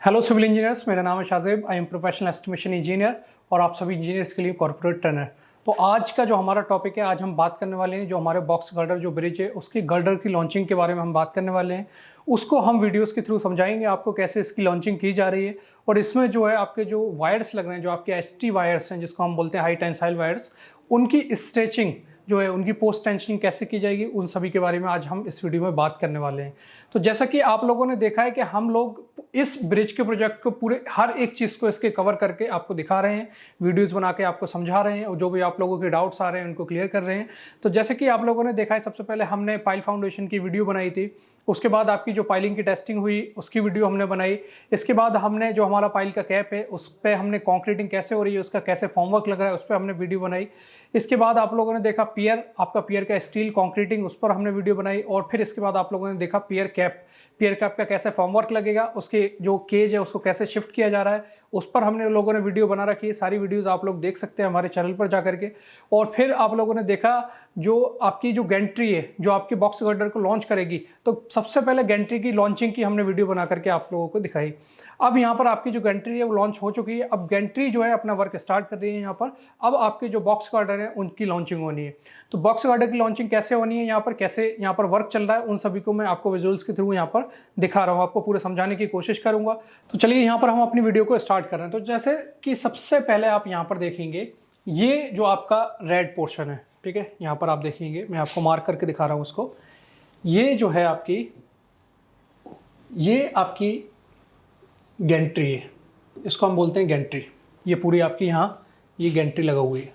Hello civil engineers, मेरा नाम है Shahzeb. I am professional estimation engineer और आप सभी इंजीनियर्स के लिए कॉर्पोरेट ट्रेनर। तो आज का जो हमारा टॉपिक है, आज हम बात करने वाले हैं जो हमारे बॉक्स गर्डर जो ब्रिज है उसकी गर्डर की लॉन्चिंग के बारे में हम बात करने वाले हैं। उसको हम वीडियोस के थ्रू समझाएंगे आपको कैसे इसकी लॉन्चिंग की जा रही है। और इसमें जो है आपके जो वायर्स लग रहे हैं, जो आपके एचटी वायर्स हैं जिसको हम बोलते हैं हाई टेंसाइल वायर्स, उनकी स्ट्रेचिंग जो है, उनकी पोस्ट टेंशनिंग कैसे की जाएगी, उन सभी के बारे में आज हम इस वीडियो में बात करने वाले हैं। तो जैसा कि आप लोगों ने देखा है कि हम लोग इस ब्रिज के प्रोजेक्ट को पूरे हर एक चीज़ को इसके कवर करके आपको दिखा रहे हैं, वीडियोस बना के आपको समझा रहे हैं और जो भी आप लोगों के डाउट्स आ रहे हैं उनको क्लियर कर रहे हैं। तो जैसे कि आप लोगों ने देखा है, सबसे पहले हमने पाइल फाउंडेशन की वीडियो बनाई थी, उसके बाद आपकी जो पाइलिंग की टेस्टिंग हुई उसकी वीडियो हमने बनाई। इसके बाद हमने जो हमारा पाइल का कैप है उस पर हमने कंक्रीटिंग कैसे हो रही है, उसका कैसे फॉर्मवर्क लग रहा है, उस पर हमने वीडियो बनाई। इसके बाद आप लोगों ने देखा आपका पियर का स्टील कंक्रीटिंग, उस पर हमने वीडियो बनाई। और फिर इसके बाद आप लोगों ने देखा पियर कैप का कैसे फॉर्मवर्क लगेगा, उसके जो केज है उसको कैसे शिफ्ट किया जा रहा है, उस पर हमने लोगों ने वीडियो बना रखी है। सारी वीडियोस आप लोग देख सकते हैं हमारे चैनल पर जा करके। और फिर आप लोगों ने देखा जो आपकी जो गैंट्री है जो आपके बॉक्स गर्डर को लॉन्च करेगी, तो सबसे पहले गैंट्री की लॉन्चिंग की हमने वीडियो बना करके आप लोगों को दिखाई। अब यहाँ पर आपकी जो गैंट्री है वो लॉन्च हो चुकी है। अब गैंट्री जो है अपना वर्क स्टार्ट कर रही है यहाँ पर। अब आपके जो बॉक्स गर्डर है उनकी लॉन्चिंग होनी है। तो बॉक्स गर्डर की लॉन्चिंग कैसे होनी है, यहाँ पर कैसे यहाँ पर वर्क चल रहा है, उन सभी को मैं आपको विजुअल्स के थ्रू यहाँ पर दिखा रहा हूँ, आपको पूरे समझाने की कोशिश करूँगा। तो चलिए यहाँ पर हम अपनी वीडियो को स्टार्ट कर रहे हैं। तो जैसे कि सबसे पहले आप यहाँ पर देखेंगे, ये जो आपका रेड पोर्शन है, ठीक है, यहाँ पर आप देखेंगे, मैं आपको मार्क करके दिखा रहा हूँ उसको। ये जो है ये आपकी गैंट्री है, इसको हम बोलते हैं गैंट्री। ये पूरी आपकी यहाँ ये गैंट्री लगा हुई है,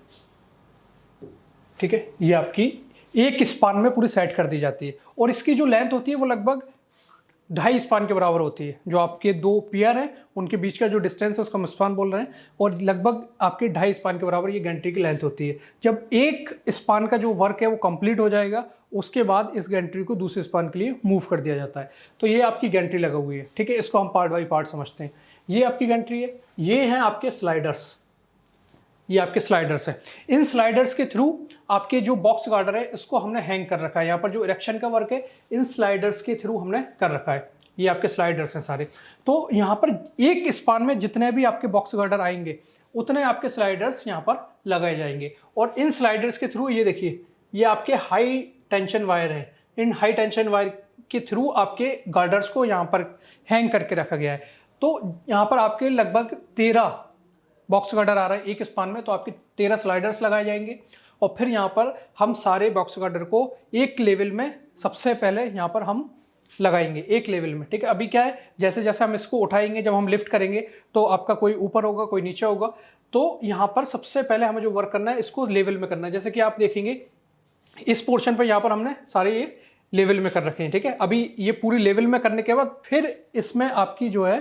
ठीक है। ये आपकी एक स्पान में पूरी सेट कर दी जाती है और इसकी जो लेंथ होती है वो लगभग 2.5 स्पान के बराबर होती है। जो आपके दो पियर हैं उनके बीच का जो डिस्टेंस है उसको हम स्पान बोल रहे हैं, और लगभग आपके 2.5 स्पान के बराबर ये गैंट्री की लेंथ होती है। जब एक स्पान का जो वर्क है वो कंप्लीट हो जाएगा, उसके बाद इस गैंट्री को दूसरे स्पान के लिए मूव कर दिया जाता है। तो ये आपकी गैंट्री लगा हुई है, ठीक है। इसको हम पार्ट बाई पार्ट समझते हैं। ये आपकी गैंट्री है, ये हैं आपके स्लाइडर्स, ये आपके स्लाइडर्स हैं। इन स्लाइडर्स के थ्रू आपके जो बॉक्स गार्डर है इसको हमने हैंग कर रखा है। यहाँ पर जो इरेक्शन का वर्क है इन स्लाइडर्स के थ्रू हमने कर रखा है। ये आपके स्लाइडर्स हैं सारे। तो यहाँ पर एक स्पान में जितने भी आपके बॉक्स गार्डर आएंगे उतने आपके स्लाइडर्स यहाँ पर लगाए जाएंगे। और इन स्लाइडर्स के थ्रू ये देखिए, ये आपके हाई टेंशन वायर हैं। इन हाई टेंशन वायर के थ्रू आपके गार्डर्स को यहाँ पर हैंग करके रखा गया है। तो यहाँ पर आपके लगभग 13 बॉक्स गार्डर आ रहा है एक स्पान में, तो आपके 13 स्लाइडर्स लगाए जाएंगे। और फिर यहाँ पर हम सारे बॉक्स गार्डर को एक लेवल में सबसे पहले यहाँ पर हम लगाएंगे, एक लेवल में, ठीक है। अभी क्या है, जैसे जैसे हम इसको उठाएंगे, जब हम लिफ्ट करेंगे तो आपका कोई ऊपर होगा कोई नीचे होगा। तो यहाँ पर सबसे पहले हमें जो वर्क करना है इसको लेवल में करना है। जैसे कि आप देखेंगे इस पोर्शन पर यहाँ पर हमने सारे ये लेवल में कर रखे हैं, ठीक है। अभी ये पूरी लेवल में करने के बाद फिर इसमें आपकी जो है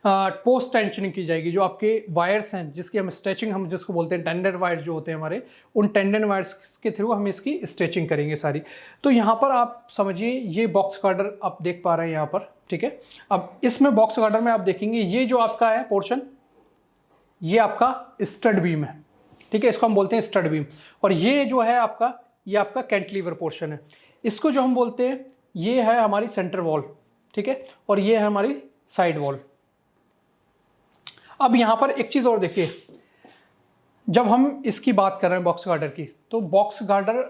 पोस्ट टेंशनिंग की जाएगी। जो आपके वायर्स हैं जिसकी हम स्ट्रेचिंग हम जिसको बोलते हैं, टेंडन वायर्स जो होते हैं हमारे, उन टेंडन वायर्स के थ्रू हम इसकी स्ट्रेचिंग करेंगे सारी। तो यहाँ पर आप समझिए, ये बॉक्स गार्डर आप देख पा रहे हैं यहाँ पर, ठीक है। अब इसमें बॉक्स गार्डर में आप देखेंगे ये जो आपका है पोर्शन, ये आपका स्टड बीम है, ठीक है। इसको हम बोलते हैं स्टड बीम। और ये जो है आपका, ये आपका कैंटिलीवर पोर्शन है। इसको जो हम बोलते हैं, ये है हमारी सेंटर वॉल, ठीक है। और ये है हमारी साइड वॉल। अब यहाँ पर एक चीज़ और देखिए, जब हम इसकी बात कर रहे हैं बॉक्स गार्डर की, तो बॉक्स गार्डर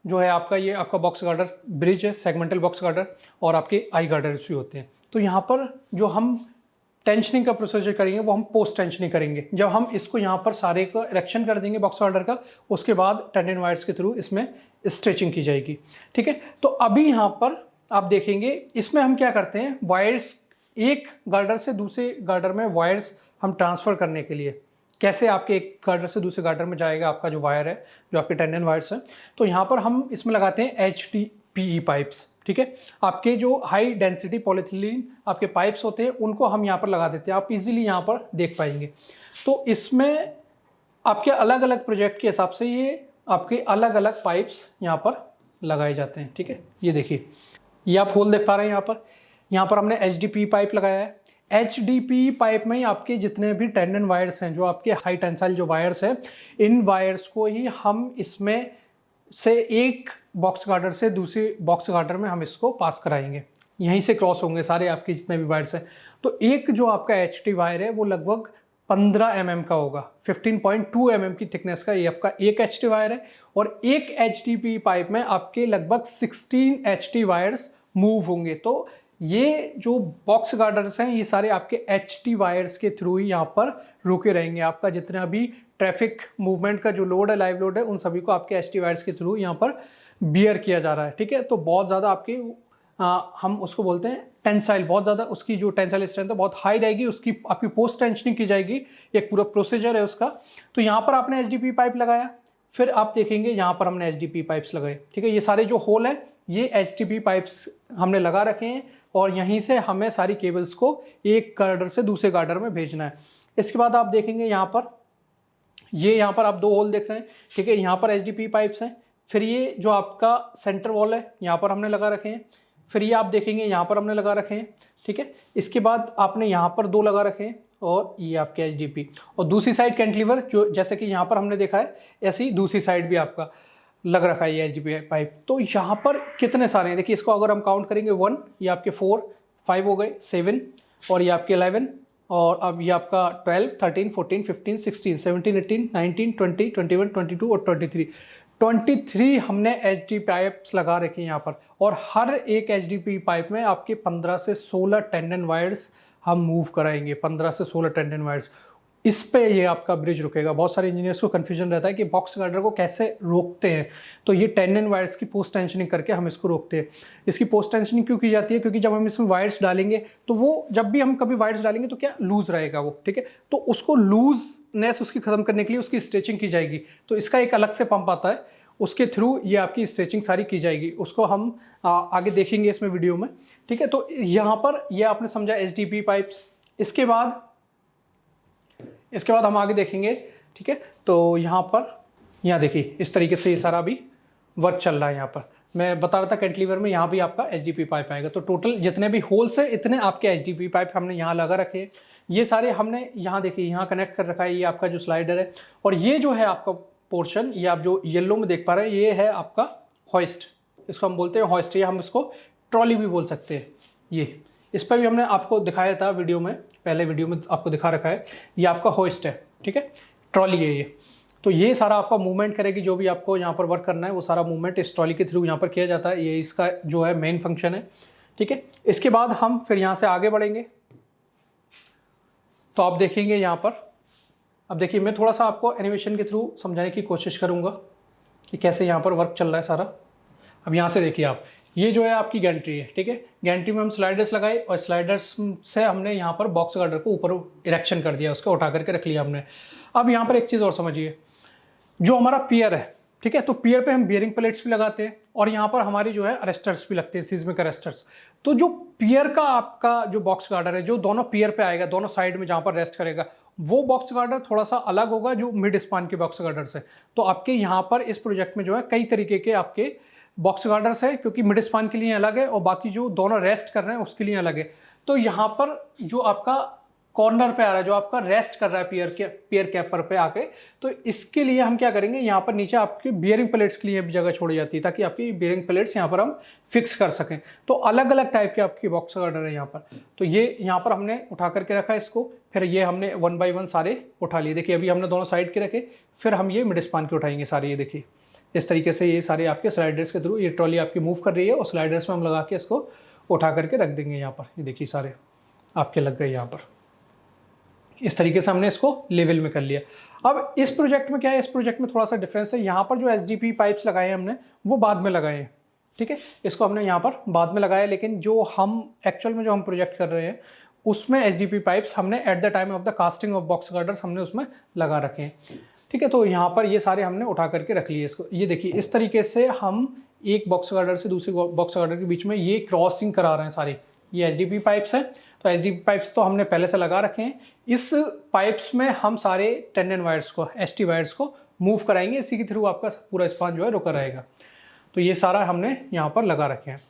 जो है आपका, ये आपका बॉक्स गार्डर ब्रिज है, सेगमेंटल बॉक्स गार्डर, और आपके आई गार्डर्स भी होते हैं। तो यहाँ पर जो हम टेंशनिंग का प्रोसीजर करेंगे वो हम पोस्ट टेंशनिंग करेंगे। जब हम इसको यहाँ पर सारे को इरेक्शन कर देंगे बॉक्स गार्डर का, उसके बाद टेंडन वायर्स के थ्रू इसमें स्ट्रेचिंग की जाएगी, ठीक है। तो अभी यहाँ पर आप देखेंगे, इसमें हम क्या करते हैं, वायर्स एक गार्डर से दूसरे गार्डर में वायर्स हम ट्रांसफ़र करने के लिए, कैसे आपके एक गार्डर से दूसरे गार्डर में जाएगा आपका जो वायर है, जो आपके टेंडन वायर्स हैं। तो यहाँ पर हम इसमें लगाते हैं HDPE पाइप्स, ठीक है। आपके जो हाई डेंसिटी पॉलीथिलीन आपके पाइप्स होते हैं उनको हम यहाँ पर लगा देते हैं, आप इजीली यहाँ पर देख पाएंगे। तो इसमें आपके अलग अलग प्रोजेक्ट के हिसाब से ये आपके अलग अलग पाइप्स यहाँ पर लगाए जाते हैं, ठीक है। ये देखिए, ये आप होल देख पा रहे हैं यहाँ पर हमने HDPE पाइप लगाया है। HDPE पाइप में ही आपके जितने भी टेंडन वायर्स हैं, जो आपके हाई टेंसाइल जो वायर्स हैं, इन वायर्स को ही हम इसमें से एक बॉक्स गार्डर से दूसरे बॉक्स गार्डर में हम इसको पास कराएंगे। यहीं से क्रॉस होंगे सारे आपके जितने भी वायर्स हैं। तो एक जो आपका HT वायर है वो लगभग 15 mm का होगा, 15.2 mm की थिकनेस का ये आपका एक HT वायर है। और एक HDPE पाइप में आपके लगभग 16 HT वायर्स मूव होंगे। तो ये जो बॉक्स गार्डर्स हैं ये सारे आपके HT वायर्स के थ्रू ही यहाँ पर रुके रहेंगे। आपका जितना भी ट्रैफिक मूवमेंट का जो लोड है, लाइव लोड है, उन सभी को आपके HT वायर्स के थ्रू यहाँ पर बियर किया जा रहा है। ठीक है, तो बहुत ज़्यादा आपके हम उसको बोलते हैं टेंसाइल, बहुत ज़्यादा उसकी जो टेंसाइल स्ट्रेंथ है बहुत हाई रहेगी, उसकी आपकी पोस्ट टेंशनिंग की जाएगी, एक पूरा प्रोसीजर है उसका। तो यहाँ पर आपने HDPE पाइप लगाया, फिर आप देखेंगे यहाँ पर हमने HDPE पाइप्स लगाए। ठीक है, ये सारे जो होल है ये HDPE पाइप्स हमने लगा रखे हैं और यहीं से हमें सारी केबल्स को एक गार्डर से दूसरे गार्डर में भेजना है। इसके बाद आप देखेंगे यहाँ पर यहाँ पर आप दो होल देख रहे हैं। ठीक है, यहाँ पर HDPE पाइप्स हैं। फिर ये जो आपका सेंटर वॉल है यहाँ पर हमने लगा रखे हैं। फिर ये आप देखेंगे यहाँ पर हमने लगा रखे हैं। ठीक है, इसके बाद आपने यहाँ पर दो लगा रखे हैं और ये आपके HDPE। और दूसरी साइड कैंटिलीवर जो जैसे कि यहाँ पर हमने देखा है, ऐसे ही दूसरी साइड भी आपका लग रखा है ये HDPE पाइप। तो यहाँ पर कितने सारे हैं देखिए, इसको अगर हम काउंट करेंगे 1, ये आपके 4, 5 हो गए, 7 और ये आपके 11 और अब ये आपका 12, 13, 14, 15, 16, 17, 18, 19, 20, 21, 22 और 23 हमने HDPE पाइप्स लगा रखे हैं यहाँ पर। और हर एक HDPE पाइप में आपके 15 से 16 टेंडन वायर्स हम मूव कराएंगे, 15 से 16 टेंडन वायर्स। इस पे ये आपका ब्रिज रुकेगा। बहुत सारे इंजीनियर्स को कन्फ्यूजन रहता है कि बॉक्स गार्डर को कैसे रोकते हैं, तो ये टेंडन वायर्स की पोस्ट टेंशनिंग करके हम इसको रोकते हैं। इसकी पोस्ट टेंशनिंग क्यों की जाती है? क्योंकि जब हम इसमें वायर्स डालेंगे तो वो जब भी हम कभी वायर्स डालेंगे तो क्या लूज रहेगा वो, ठीक है, तो उसको लूजनेस उसकी खत्म करने के लिए उसकी स्ट्रेचिंग की जाएगी। तो इसका एक अलग से पंप आता है, उसके थ्रू ये आपकी स्ट्रेचिंग सारी की जाएगी। उसको हम आगे देखेंगे इसमें वीडियो में। ठीक है, तो यहाँ पर ये आपने समझा HDPE पाइप्स। इसके बाद हम आगे देखेंगे। ठीक है, तो यहाँ देखिए इस तरीके से ये सारा भी वर्क चल रहा है। यहाँ पर मैं बता रहा था कैंटिलीवर में यहाँ भी आपका HDPE पाइप आएगा। तो टोटल जितने भी होल्स है इतने आपके HDPE पाइप हमने यहाँ लगा रखे हैं। ये सारे हमने यहाँ देखिए यहाँ कनेक्ट कर रखा है, ये आपका जो स्लाइडर है। और ये जो है आपका पोर्शन, ये आप जो येलो में देख पा रहे हैं, ये है आपका हॉइस्ट, इसको हम बोलते हैं हॉइस्ट, या हम इसको ट्रॉली भी बोल सकते हैं। ये इस पर भी हमने आपको दिखाया था वीडियो में, पहले वीडियो में आपको दिखा रखा है। ये आपका हॉइस्ट है, ठीक है, ट्रॉली है ये। तो ये सारा आपका मूवमेंट करेगी, जो भी आपको यहाँ पर वर्क करना है वो सारा मूवमेंट इस ट्रॉली के थ्रू यहाँ पर किया जाता है। ये इसका जो है मेन फंक्शन है। ठीक है, इसके बाद हम फिर यहाँ से आगे बढ़ेंगे। तो आप देखेंगे यहाँ पर, अब देखिए मैं थोड़ा सा आपको एनिमेशन के थ्रू समझाने की कोशिश करूँगा कि कैसे यहाँ पर वर्क चल रहा है सारा। अब यहाँ से देखिए आप, ये जो है आपकी गैंट्री है। ठीक है, गैंट्री में हम स्लाइडर्स लगाए और स्लाइडर्स से हमने यहाँ पर बॉक्स गार्डर को ऊपर इरेक्शन कर दिया, उसको उठा करके रख लिया हमने। अब यहाँ पर एक चीज़ और समझिए, जो हमारा पियर है, ठीक है, तो पियर पे हम बियरिंग प्लेट्स भी लगाते हैं और यहाँ पर हमारी जो है अरेस्टर्स भी लगते हैं, सीस्मिक अरेस्टर्स। तो जो पियर का आपका जो बॉक्स गार्डर है, जो दोनों पियर पे आएगा, दोनों साइड में जहाँ पर रेस्ट करेगा, वो बॉक्स गार्डर थोड़ा सा अलग होगा जो मिड स्पान के बॉक्स गार्डर से। तो आपके यहाँ पर इस प्रोजेक्ट में जो है कई तरीके के आपके बॉक्स गार्डर्स है, क्योंकि मिड स्पान के लिए अलग है और बाकी जो दोनों रेस्ट कर रहे हैं उसके लिए अलग है। तो यहाँ पर जो आपका कॉर्नर पे आ रहा है, जो आपका रेस्ट कर रहा है पियर कैपर पे आके, तो इसके लिए हम क्या करेंगे, यहाँ पर नीचे आपके बियरिंग प्लेट्स के लिए भी जगह छोड़ी जाती है ताकि आपकी बियरिंग प्लेट्स यहाँ पर हम फिक्स कर सकें। तो अलग अलग टाइप के आपकी बॉक्स गार्डर है यहाँ पर। तो ये यहाँ पर हमने उठा करके रखा है इसको, फिर ये हमने 1 बाय 1 सारे उठा लिए। देखिए अभी हमने दोनों साइड के रखे, फिर हम ये मिड स्पान के उठाएंगे सारे। ये देखिए इस तरीके से ये सारे आपके स्लाइडर्स के थ्रू ये ट्रॉली आपकी मूव कर रही है और स्लाइडर्स में हम लगा के इसको उठा करके रख देंगे यहाँ पर। ये देखिए सारे आपके लग गए यहाँ पर। इस तरीके से हमने इसको लेवल में कर लिया। अब इस प्रोजेक्ट में क्या है, इस प्रोजेक्ट में थोड़ा सा डिफरेंस है। यहाँ पर जो HDPE पाइप्स लगाए हैं हमने वो बाद में लगाए हैं। ठीक है, इसको हमने यहाँ पर बाद में लगाया, लेकिन जो हम एक्चुअल में जो हम प्रोजेक्ट कर रहे हैं उसमें HDPE पाइप्स हमने at the time of the casting of box girders हमने उसमें लगा रखे हैं। ठीक है, तो यहाँ पर ये सारे हमने उठा करके रख लिए इसको। ये देखिए इस तरीके से हम एक बॉक्स गार्डर से दूसरे बॉक्स गार्डर के बीच में ये क्रॉसिंग करा रहे हैं सारे। ये HDPE पाइप्स हैं, तो HDPE पाइप्स तो हमने पहले से लगा रखे हैं। इस पाइप्स में हम सारे टेंडन वायर्स को, ST वायर्स को मूव कराएंगे, इसी के थ्रू आपका पूरा स्पान जो है रुका रहेगा। तो ये सारा हमने यहाँ पर लगा रखे हैं।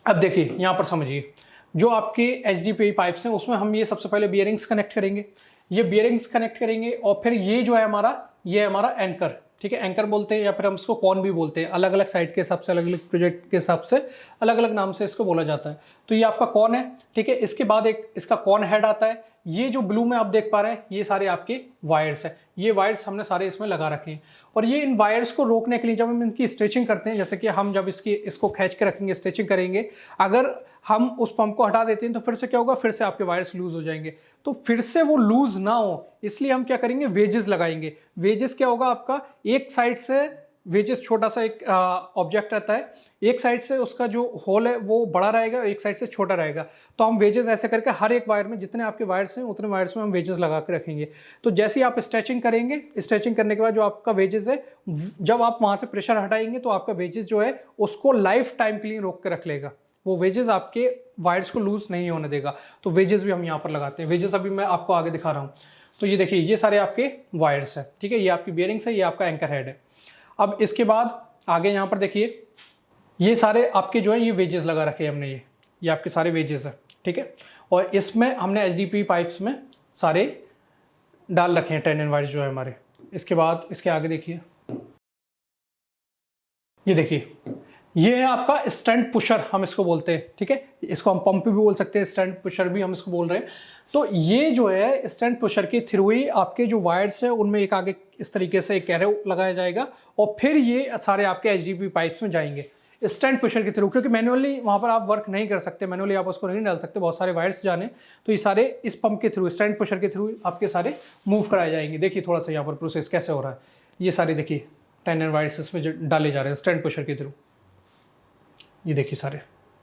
अब देखिए यहाँ पर समझिए, जो आपके HDPE पाइप्स हैं उसमें हम ये सबसे पहले बियरिंग्स कनेक्ट करेंगे। ये बियरिंग्स कनेक्ट करेंगे और फिर ये जो है हमारा, ये हमारा एंकर। ठीक है, एंकर बोलते हैं या फिर हम इसको कॉन भी बोलते हैं, अलग अलग साइट के हिसाब से, अलग अलग प्रोजेक्ट के हिसाब से अलग अलग नाम से इसको बोला जाता है। तो ये आपका कॉन है, ठीक है। इसके बाद एक इसका कॉन हेड आता है। ये जो ब्लू में आप देख पा रहे हैं ये सारे आपके वायर्स हैं, ये वायर्स हमने सारे इसमें लगा रखे हैं। और ये इन वायर्स को रोकने के लिए जब हम इनकी स्ट्रेचिंग करते हैं, जैसे कि हम जब इसको खींच के रखेंगे, स्ट्रेचिंग करेंगे, अगर हम उस पंप को हटा देते हैं तो फिर से क्या होगा, फिर से आपके वायर्स लूज हो जाएंगे। तो फिर से वो लूज ना हो इसलिए हम क्या करेंगे, वेजेस लगाएंगे। वेजेस क्या होगा आपका, एक साइड से वेजेस छोटा सा एक ऑब्जेक्ट रहता है, एक साइड से उसका जो होल है वो बड़ा रहेगा, एक साइड से छोटा रहेगा। तो हम वेजेस ऐसे करके हर एक वायर में, जितने आपके वायर्स हैं उतने वायर्स में हम वेजेस लगा के रखेंगे। तो जैसे ही आप स्ट्रेचिंग करेंगे, स्ट्रेचिंग करने के बाद जो आपका वेजेस है, जब आप वहाँ से प्रेशर हटाएंगे तो आपका वेजेस जो है उसको लाइफ टाइम के लिए रोक के रख लेगा। वो वेजेस आपके वायर्स को लूज नहीं होने देगा। तो वेजेस भी हम यहाँ पर लगाते हैं। वेजेस अभी मैं आपको आगे दिखा रहा हूँ। तो ये देखिए, ये सारे आपके वायर्स हैं, ठीक है। ये आपकी बियरिंग्स है, ये आपका एंकर हेड है। अब इसके बाद आगे यहाँ पर देखिए, ये सारे आपके जो है ये वेजेस लगा रखे हैं हमने, ये आपके सारे वेजेस है, ठीक है। और इसमें हमने HDPE पाइप्स में सारे डाल रखे हैं 10N वायर्स जो है हमारे। इसके बाद इसके आगे देखिए, ये देखिए, ये है आपका स्टैंड पुशर, हम इसको बोलते हैं, ठीक है। इसको हम पंप भी बोल सकते हैं, स्टैंड पुशर भी हम इसको बोल रहे हैं। तो ये जो है स्टैंड पुशर के थ्रू ही आपके जो वायर्स है उनमें एक आगे इस तरीके से एक कैरो लगाया जाएगा और फिर ये सारे आपके HDPE पाइप्स में जाएंगे स्टैंड पुशर के थ्रू, क्योंकि मैनुअली वहाँ पर आप वर्क नहीं कर सकते, मैनुअली आप उसको नहीं डाल सकते, बहुत सारे वायर्स जाने। तो ये सारे इस पंप के थ्रू, स्टैंड पुशर के थ्रू आपके सारे मूव कराए जाएंगे। देखिए थोड़ा सा यहाँ पर प्रोसेस कैसे हो रहा है। ये सारे देखिए 10N वायर्स इसमें डाले जा रहे हैं स्टैंड पुशर के थ्रू, ये देखिए सारे,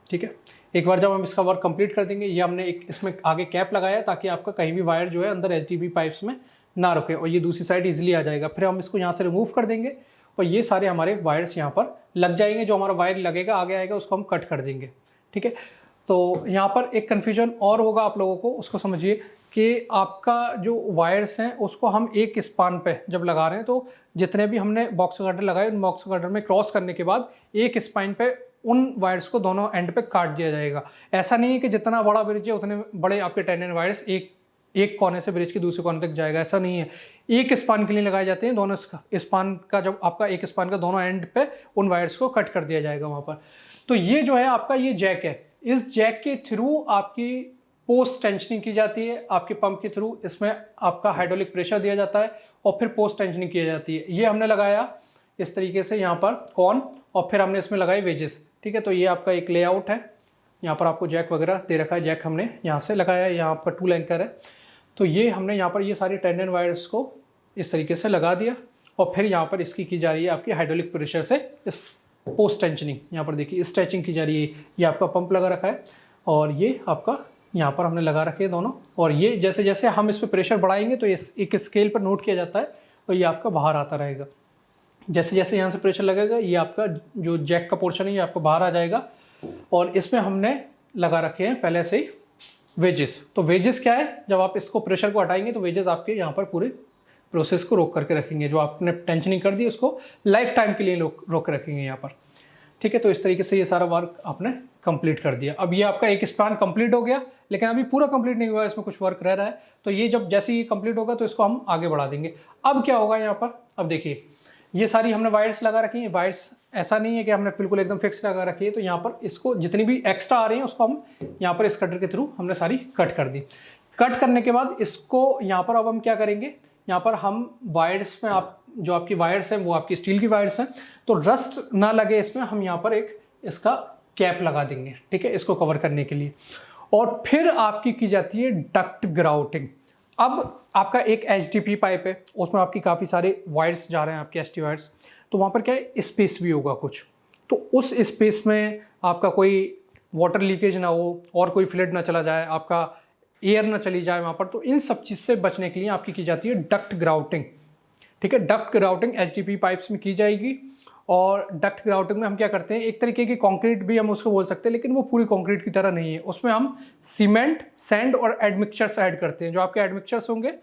ठीक है। एक बार जब हम इसका वर्क कंप्लीट कर देंगे, ये हमने एक इसमें आगे कैप लगाया ताकि आपका कहीं भी वायर जो है अंदर HDPE पाइप्स में ना रुके और ये दूसरी साइड इजीली आ जाएगा। फिर हम इसको यहाँ से रिमूव कर देंगे और ये सारे हमारे वायर्स यहाँ पर लग जाएंगे। जो हमारा वायर लगेगा आगे आएगा उसको हम कट कर देंगे, ठीक है। तो यहाँ पर एक कन्फ्यूजन और होगा आप लोगों को, उसको समझिए कि आपका जो वायर्स हैं उसको हम एक स्पान पे जब लगा रहे हैं तो जितने भी हमने बॉक्स गार्डर लगाए उन बॉक्स गार्डर में क्रॉस करने के बाद एक स्पाइन पे उन वायर्स को दोनों एंड पे काट दिया जाएगा। ऐसा नहीं है कि जितना बड़ा ब्रिज है उतने बड़े आपके 10N वायर्स एक कोने से ब्रिज के दूसरे कोने तक जाएगा, ऐसा नहीं है। एक स्पान के लिए लगाए जाते हैं, दोनों स्पान का जब आपका एक स्पान का दोनों एंड पे उन वायर्स को कट कर दिया जाएगा वहाँ पर। तो ये जो है आपका ये जैक है, इस जैक के थ्रू आपकी पोस्ट टेंशनिंग की जाती है। आपके पंप के थ्रू इसमें आपका हाइड्रोलिक प्रेशर दिया जाता है और फिर पोस्ट टेंशनिंग की जाती है। ये हमने लगाया इस तरीके से यहाँ पर कॉन और फिर हमने इसमें लगाई वेजेस, ठीक है। तो ये आपका एक लेआउट है, यहाँ पर आपको जैक वगैरह दे रखा है, जैक हमने यहाँ से लगाया है, यहाँ पर टूल एंकर है। तो ये हमने यहाँ पर ये सारी 10N वायर्स को इस तरीके से लगा दिया और फिर यहाँ पर इसकी की जा रही है आपकी हाइड्रोलिक प्रेशर से इस पोस्ट टेंशनिंग, यहाँ पर देखिए स्ट्रेचिंग की जा रही है। ये आपका पंप लगा रखा है और ये आपका यहाँ पर हमने लगा रखे हैं दोनों। और ये जैसे जैसे हम इस पर प्रेशर बढ़ाएंगे तो इस एक स्केल पर नोट किया जाता है और ये आपका बाहर आता रहेगा। जैसे जैसे यहाँ से प्रेशर लगेगा ये आपका जो जैक का पोर्शन है ये आपको बाहर आ जाएगा। और इसमें हमने लगा रखे हैं पहले से ही वेजेस। तो वेजेस क्या है, जब आप इसको प्रेशर को हटाएंगे तो वेजेस आपके यहाँ पर पूरे प्रोसेस को रोक करके रखेंगे। जो आपने टेंशनिंग कर दी उसको लाइफ टाइम के लिए रोक के रखेंगे यहाँ पर, ठीक है। तो इस तरीके से ये सारा वर्क आपने कंप्लीट कर दिया। अब ये आपका एक स्पान कंप्लीट हो गया, लेकिन अभी पूरा कंप्लीट नहीं हुआ, इसमें कुछ वर्क रह रहा है। तो ये जब जैसे ये कंप्लीट होगा तो इसको हम आगे बढ़ा देंगे। अब क्या होगा यहाँ पर, अब देखिए ये सारी हमने वायर्स लगा रखी हैं। वायर्स ऐसा नहीं है कि हमने बिल्कुल एकदम फिक्स लगा रखी है। तो यहाँ पर इसको जितनी भी एक्स्ट्रा आ रही हैं उसको हम यहाँ पर इस कटर के थ्रू हमने सारी कट कर दी। कट करने के बाद इसको यहाँ पर अब हम क्या करेंगे, यहाँ पर हम वायर्स में आप जो आपकी वायर्स हैं वो आपकी स्टील की वायर्स हैं, तो रस्ट ना लगे इसमें हम यहाँ पर एक इसका कैप लगा देंगे, ठीक है, इसको कवर करने के लिए। और फिर आपकी की जाती है डक्ट ग्राउटिंग। अब आपका एक HDPE पाइप है, उसमें आपकी काफ़ी सारे वायर्स जा रहे हैं आपके ST वायर्स, तो वहाँ पर क्या है स्पेस भी होगा कुछ। तो उस स्पेस में आपका कोई वाटर लीकेज ना हो और कोई फ्लड ना चला जाए, आपका एयर ना चली जाए वहाँ पर। तो इन सब चीज़ से बचने के लिए आपकी की जाती है डक्ट ग्राउटिंग, ठीक है। डक्ट ग्राउटिंग HDPE पाइप्स में की जाएगी। और डक्ट ग्राउटिंग में हम क्या करते हैं, एक तरीके की कंक्रीट भी हम उसको बोल सकते हैं, लेकिन वो पूरी कंक्रीट की तरह नहीं है। उसमें हम सीमेंट, सैंड और एडमिक्सचर्स ऐड करते हैं। जो आपके एडमिक्सचर्स होंगे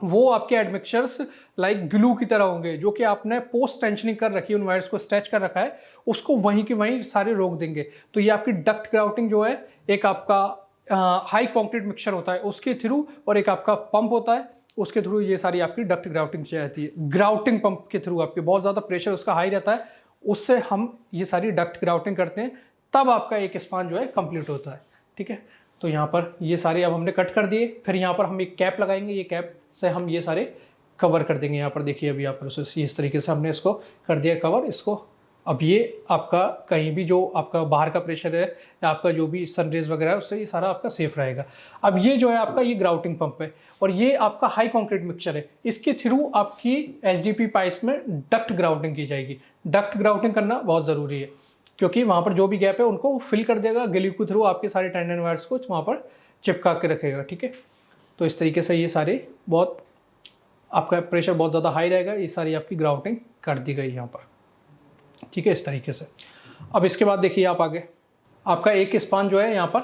वो आपके एडमिक्सचर्स लाइक ग्लू की तरह होंगे, जो कि आपने पोस्ट टेंशनिंग कर रखी है, उन वायर्स को स्ट्रेच कर रखा है, उसको वहीं के वहीं सारे रोक देंगे। तो ये आपकी डक्ट ग्राउटिंग जो है, एक आपका हाई कंक्रीट मिक्सचर होता है उसके थ्रू और एक आपका पंप होता है उसके थ्रू ये सारी आपकी डक्ट ग्राउटिंग जाती है। ग्राउटिंग पंप के थ्रू आपके बहुत ज़्यादा प्रेशर उसका हाई रहता है, उससे हम ये सारी डक्ट ग्राउटिंग करते हैं, तब आपका एक स्पान जो है कंप्लीट होता है। ठीक है, तो यहाँ पर ये सारे अब हमने कट कर दिए। फिर यहाँ पर हम एक कैप लगाएंगे, ये कैप से हम ये सारे कवर कर देंगे। यहाँ पर देखिए अभी आप प्रोसेस इस तरीके से हमने इसको कर दिया कवर इसको। अब ये आपका कहीं भी जो आपका बाहर का प्रेशर है या आपका जो भी सनरेज वगैरह है उससे ये सारा आपका सेफ रहेगा। अब ये जो है आपका ये ग्राउटिंग पंप है और ये आपका हाई कंक्रीट मिक्सचर है। इसके थ्रू आपकी एचडीपी पाइप में डक्ट ग्राउटिंग की जाएगी। डक्ट ग्राउटिंग करना बहुत ज़रूरी है क्योंकि वहाँ पर जो भी गैप है उनको फिल कर देगा, गिली के थ्रू आपके सारे टेंडन वायर्स को वहाँ पर चिपका के रखेगा। ठीक है, तो इस तरीके से ये सारे बहुत आपका प्रेशर बहुत ज़्यादा हाई रहेगा, ये सारी आपकी ग्राउटिंग कर दी गई यहाँ पर। ठीक है, इस तरीके से। अब इसके बाद देखिए आप आगे आपका एक स्पान जो है यहाँ पर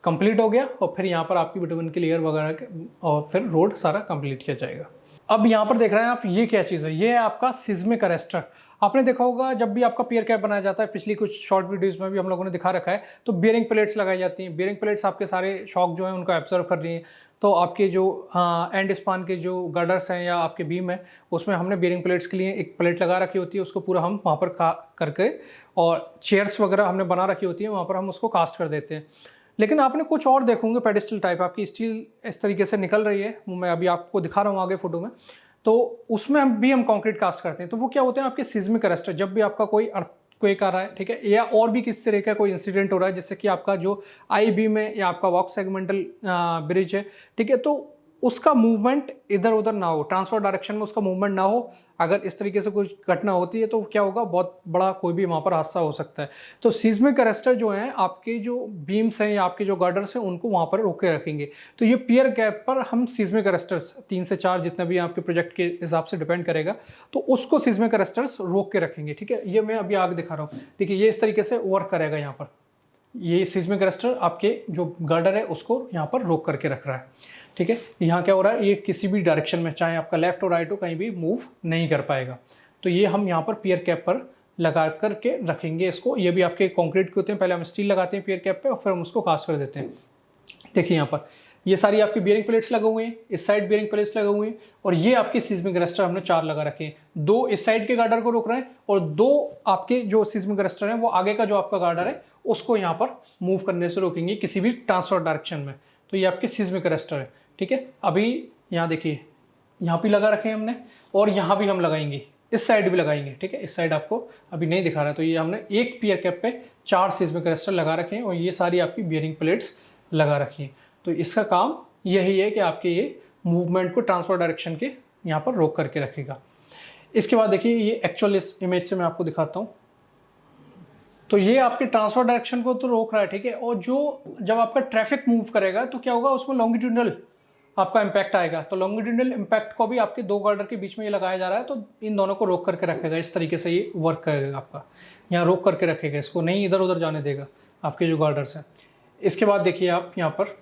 कंप्लीट हो गया और फिर यहाँ पर आपकी विटामिन की लेयर वगैरह और फिर रोड सारा कंप्लीट किया जाएगा। अब यहाँ पर देख रहे हैं आप ये क्या चीज़ है, ये है आपका सिस्मिक अरेस्टर। आपने देखा होगा जब भी आपका पियर कैप बनाया जाता है, पिछली कुछ शॉर्ट वीडियोस में भी हम लोगों ने दिखा रखा है, तो बियरिंग प्लेट्स लगाई जाती हैं। बियरिंग प्लेट्स आपके सारे शॉक जो है उनको एब्जॉर्व कर रही हैं। तो आपके जो एंड स्पान के जो गर्डर्स हैं या आपके बीम है उसमें हमने बियरिंग प्लेट्स के लिए एक प्लेट लगा रखी होती है, उसको पूरा हम वहाँ पर करके और चेयर्स वगैरह हमने बना रखी होती है, वहाँ पर हम उसको कास्ट कर देते हैं। लेकिन आपने कुछ और देखोगे पेडिस्टल टाइप आपकी स्टील इस तरीके से निकल रही है, मैं अभी आपको दिखा रहा हूँ आगे फोटो में, तो उसमें हम कंक्रीट कास्ट करते हैं। तो वो क्या होते हैं आपके सिस्मिक अरेस्टर। जब भी आपका कोई अर्थक्वेक आ रहा है, ठीक है, या और भी किसी तरह का कोई इंसिडेंट हो रहा है जिससे कि आपका जो आई बीम है या आपका वॉक सेगमेंटल ब्रिज है, ठीक है, तो उसका मूवमेंट इधर उधर ना हो, ट्रांसफर डायरेक्शन में उसका मूवमेंट ना हो। अगर इस तरीके से कुछ घटना होती है तो क्या होगा, बहुत बड़ा कोई भी वहाँ पर हादसा हो सकता है। तो सिस्मिक अरेस्टर जो हैं आपके जो बीम्स हैं या आपके जो गार्डर्स हैं उनको वहाँ पर रोक के रखेंगे। तो ये पियर गैप पर हम सिस्मिक अरेस्टर्स 3 से 4 जितना भी आपके प्रोजेक्ट के हिसाब से डिपेंड करेगा, तो उसको सिस्मिक अरेस्टर्स रोक के रखेंगे। ठीक है, ये मैं अभी आगे दिखा रहा हूँ। देखिए ये इस तरीके से वर्क करेगा। यहाँ पर ये सिस्मिक अरेस्टर आपके जो गार्डर है उसको यहाँ पर रोक करके रख रहा है। ठीक है, यहाँ क्या हो रहा है, ये किसी भी डायरेक्शन में चाहे आपका लेफ्ट और राइट हो कहीं भी मूव नहीं कर पाएगा। तो ये हम यहाँ पर पियर कैप पर लगा करके रखेंगे इसको। ये भी आपके कंक्रीट के होते हैं, पहले हम स्टील लगाते हैं पियर कैप पे और फिर हम उसको कास्ट कर देते हैं। देखिए यहाँ पर ये सारी आपकी बियरिंग प्लेट्स लगे हुए हैं, इस साइड बियरिंग प्लेट्स लगे हुए हैं और ये आपके सिस्मिक अरेस्टर हमने 4 लगा रखे हैं। 2 इस साइड के गार्डर को रोक रहे हैं और 2 आपके जो सिस्मिक अरेस्टर हैं वो आगे का जो आपका गार्डर है उसको यहाँ पर मूव करने से रोकेंगे किसी भी ट्रांसफर डायरेक्शन में। तो ये आपके सिस्मिक अरेस्टर है। ठीक है, अभी यहाँ देखिए यहाँ भी लगा रखे हैं हमने और यहाँ भी हम लगाएंगे, इस साइड भी लगाएंगे। ठीक है, इस साइड आपको अभी नहीं दिखा रहा है। तो ये हमने एक पियर कैप पे 4 सिस्मिक अरेस्टर लगा रखे हैं और ये सारी आपकी बियरिंग प्लेट्स लगा रखी हैं। तो इसका काम यही है कि आपके ये मूवमेंट को ट्रांसफर डायरेक्शन के यहाँ पर रोक करके रखेगा। इसके बाद देखिए ये एक्चुअल इस इमेज से मैं आपको दिखाता हूँ। तो ये आपके ट्रांसफर डायरेक्शन को तो रोक रहा है। ठीक है, और जो जब आपका ट्रैफिक मूव करेगा तो क्या होगा, उसमें लॉन्गिट्यूडनल आपका इम्पैक्ट आएगा। तो लॉन्गिट्यूडनल इम्पैक्ट को भी आपके 2 गार्डर के बीच में ये लगाया जा रहा है, तो इन दोनों को रोक करके रखेगा। इस तरीके से ये वर्क करेगा, आपका यहाँ रोक करके रखेगा, इसको नहीं इधर उधर जाने देगा आपके जो गार्डर्स हैं। इसके बाद देखिए आप यहाँ पर,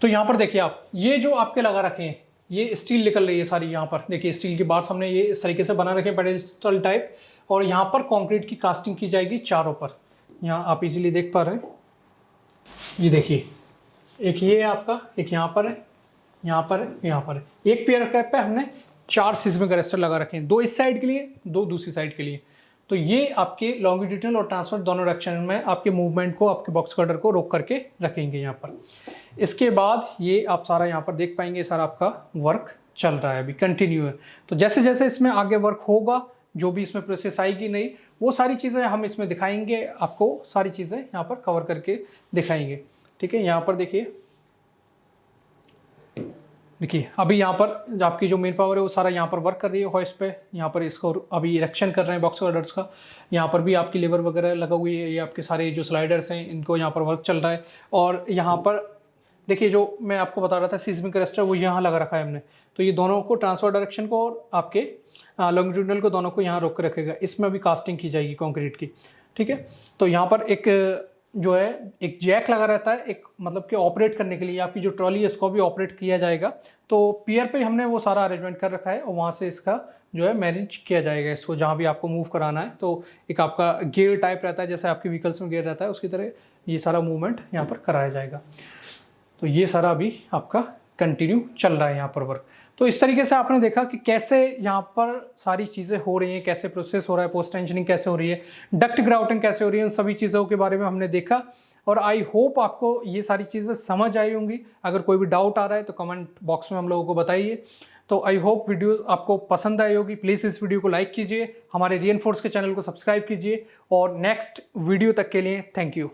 तो यहाँ पर देखिए आप ये जो आपके लगा रखे हैं ये स्टील निकल रही है सारी। यहाँ पर देखिए स्टील की बार्स हमने ये इस तरीके से बना रखे हैं पेडिस्टल टाइप, और यहाँ पर कंक्रीट की कास्टिंग की जाएगी चारों पर। यहाँ आप इजीली देख पा रहे हैं, ये देखिए एक ये है आपका, एक यहाँ पर है, यहाँ पर है, यहाँ पर है। एक पियर कैप पे हमने 4 सिस्मिक अरेस्टर लगा रखे हैं, 2 इस साइड के लिए, 2 दूसरी साइड के लिए। तो ये आपके लॉन्गिट्यूडनल और ट्रांसफर दोनों डायरेक्शन में आपके मूवमेंट को, आपके बॉक्स कटर को रोक करके रखेंगे यहाँ पर। इसके बाद ये आप सारा यहाँ पर देख पाएंगे, सारा आपका वर्क चल रहा है, अभी कंटिन्यू है। तो जैसे जैसे इसमें आगे वर्क होगा, जो भी इसमें प्रोसेस आएगी नहीं, वो सारी चीज़ें हम इसमें दिखाएंगे, आपको सारी चीज़ें यहाँ पर कवर करके दिखाएंगे। ठीक है, यहाँ पर देखिए अभी यहाँ पर आपकी जो मेन पावर है वो सारा यहाँ पर वर्क कर रही है हॉइस्ट पे। यहाँ पर इसको अभी इरेक्शन कर रहे हैं बॉक्स कटर्स का। यहाँ पर भी आपकी लेबर वगैरह लगा हुई है, ये आपके सारे जो स्लाइडर्स हैं इनको यहाँ पर वर्क चल रहा है। और यहाँ पर देखिए जो मैं आपको बता रहा था सिस्मिक अरेस्टर, वो यहाँ लगा रखा है हमने। तो ये दोनों को, ट्रांसफर डायरेक्शन को और आपके लॉन्गिट्यूडनल को, दोनों को यहाँ रोक के रखेगा। इसमें भी कास्टिंग की जाएगी कंक्रीट की। ठीक है, तो यहाँ पर एक जो है एक जैक लगा रहता है, एक मतलब कि ऑपरेट करने के लिए आपकी जो ट्रॉली है इसको भी ऑपरेट किया जाएगा। तो पियर पे हमने वो सारा अरेंजमेंट कर रखा है और वहाँ से इसका जो है मैनेज किया जाएगा इसको, जहाँ भी आपको मूव कराना है। तो एक आपका गियर टाइप रहता है, जैसे आपके व्हीकल्स में गियर रहता है उसकी तरह ये सारा मूवमेंट यहाँ पर कराया जाएगा। तो ये सारा अभी आपका कंटिन्यू चल रहा है यहाँ पर वर्क। तो इस तरीके से आपने देखा कि कैसे यहाँ पर सारी चीज़ें हो रही हैं, कैसे प्रोसेस हो रहा है, पोस्ट टेंशनिंग कैसे हो रही है, डक्ट ग्राउटिंग कैसे हो रही है, उन सभी चीज़ों के बारे में हमने देखा। और आई होप आपको ये सारी चीज़ें समझ आई होंगी। अगर कोई भी डाउट आ रहा है तो कमेंट बॉक्स में हम लोगों को बताइए। तो आई होप वीडियो आपको पसंद आई होगी। प्लीज़ इस वीडियो को लाइक कीजिए, हमारे रीएनफोर्स के चैनल को सब्सक्राइब कीजिए, और नेक्स्ट वीडियो तक के लिए थैंक यू।